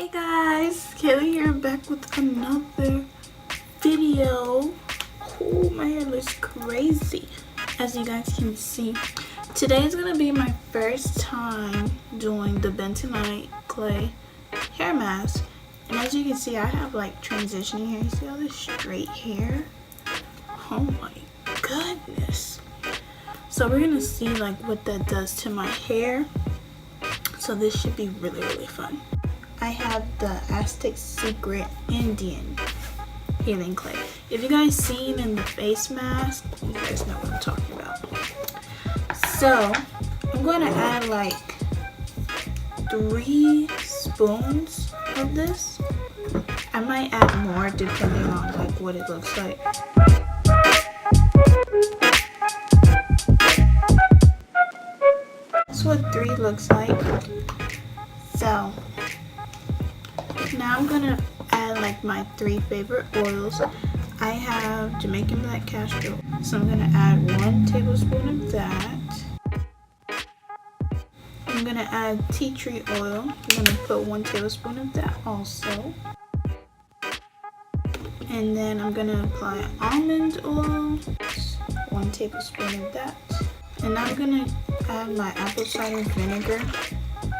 Hey guys, Kelly here, back with another video. Oh, my hair looks crazy, as you guys can see. Today is gonna be my first time doing the Bentonite clay hair mask, and as you can see, I have like transitioning hair. You see all this straight hair? Oh my goodness. So we're gonna see like what that does to my hair. So this should be really fun. I have the Aztec Secret Indian healing clay. If you guys seen in the face mask, you guys know what I'm talking about. So I'm going to add like 3 spoons of this. I might add more depending on like what it looks like. That's what 3 looks like. So now I'm gonna add like my 3 favorite oils. I have Jamaican black castor, so I'm gonna add 1 tablespoon of that. I'm gonna add tea tree oil. I'm gonna put 1 tablespoon of that also. And then I'm gonna apply almond oil, 1 tablespoon of that. And I'm gonna add my apple cider vinegar.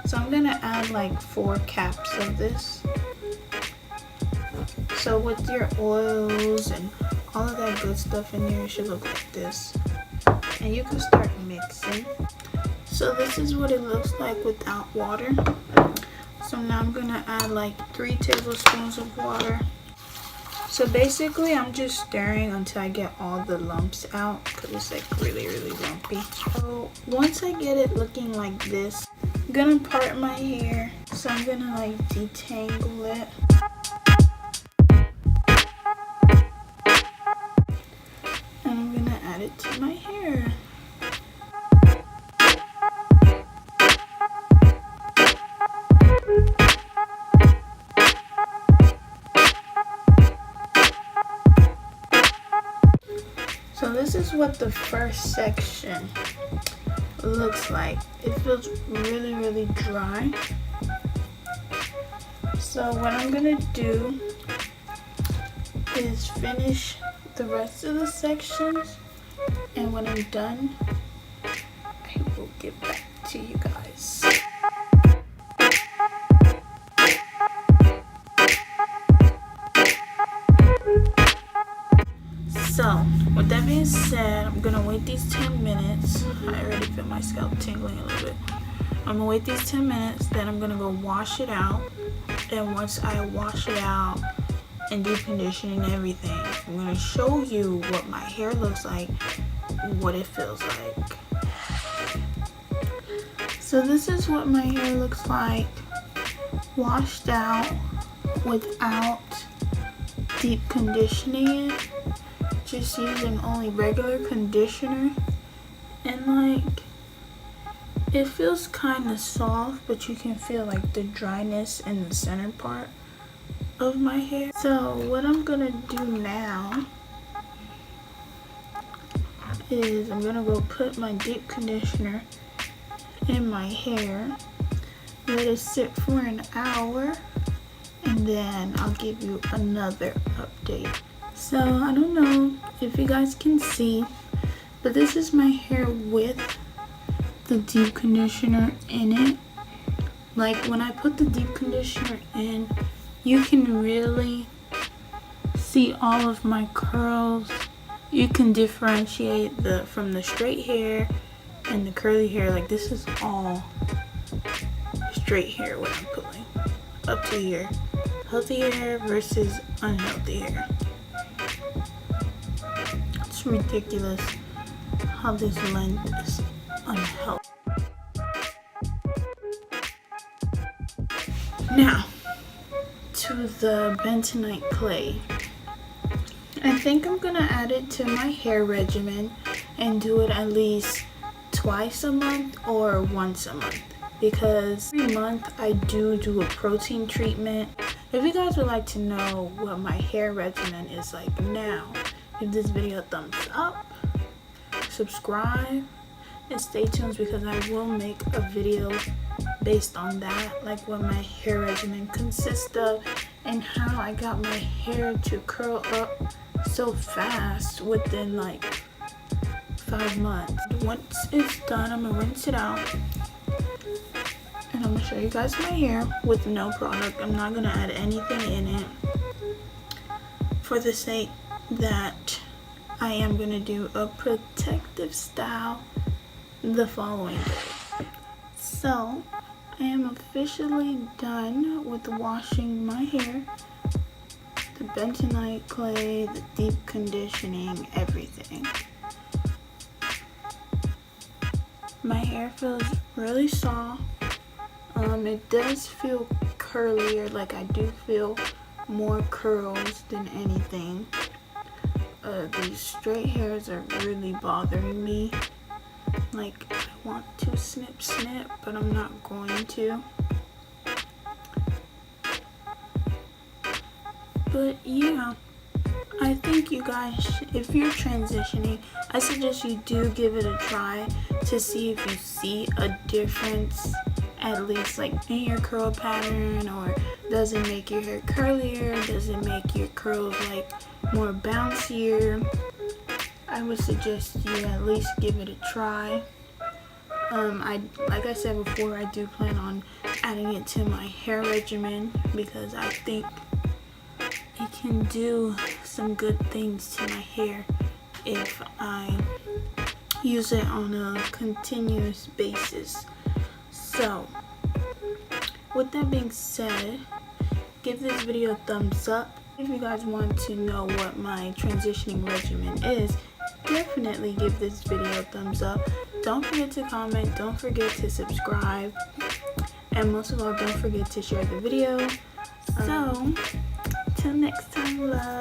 So I'm gonna add like 4 caps of this. So with your oils and all of that good stuff in there, it should look like this. And you can start mixing. So this is what it looks like without water. So now I'm gonna add like 3 tablespoons of water. So basically I'm just stirring until I get all the lumps out, because it's like really lumpy. So once I get it looking like this, I'm gonna part my hair. So I'm gonna like detangle it. And I'm gonna add it to my hair. So this is what the first section looks like. It feels really dry. So what I'm gonna do is finish the rest of the sections, and when I'm done, I will get back to you guys. So with that being said, I'm gonna wait these 10 minutes. I already feel my scalp tingling a little bit. I'm gonna wait these 10 minutes, then I'm gonna go wash it out. And once I wash it out and deep condition and everything, I'm gonna show you what my hair looks like, what it feels like. So this is what my hair looks like washed out without deep conditioning it. Just using only regular conditioner, and like it feels kind of soft, but you can feel like the dryness in the center part of my hair. So what I'm gonna do now is I'm gonna go put my deep conditioner in my hair, let it sit for an hour, and then I'll give you another update. So I don't know if you guys can see, but this is my hair with the deep conditioner in it. Like when I put the deep conditioner in, you can really see all of my curls. You can differentiate from the straight hair and the curly hair. Like this is all straight hair what I'm pulling up to here. Healthy hair versus unhealthy hair. It's ridiculous how this length is unhealthy. Now to the bentonite clay. I think I'm gonna add it to my hair regimen and do it at least twice a month or once a month, because every month I do a protein treatment. If you guys would like to know what my hair regimen is like now, give this video a thumbs up, subscribe, and stay tuned because I will make a video based on that, like what my hair regimen consists of and how I got my hair to curl up so fast within like 5 months. Once it's done, I'm gonna rinse it out and I'm gonna show you guys my hair with no product. I'm not gonna add anything in it for the sake that I am gonna do a protective style the following day. So I am officially done with washing my hair, the bentonite clay, the deep conditioning, everything. My hair feels really soft. It does feel curlier, like I do feel more curls than anything. These straight hairs are really bothering me. Like, I want to snip, but I'm not going to. But yeah, I think you guys, if you're transitioning, I suggest you do give it a try to see if you see a difference, at least like in your curl pattern, or does it make your hair curlier, does it make your curls like more bouncier. I would suggest you at least give it a try. Like I said before, I do plan on adding it to my hair regimen because I think it can do some good things to my hair if I use it on a continuous basis. So with that being said, give this video a thumbs up. If you guys want to know what my transitioning regimen is, definitely give this video a thumbs up. Don't forget to comment, don't forget to subscribe, and most of all, don't forget to share the video. So till next time, love.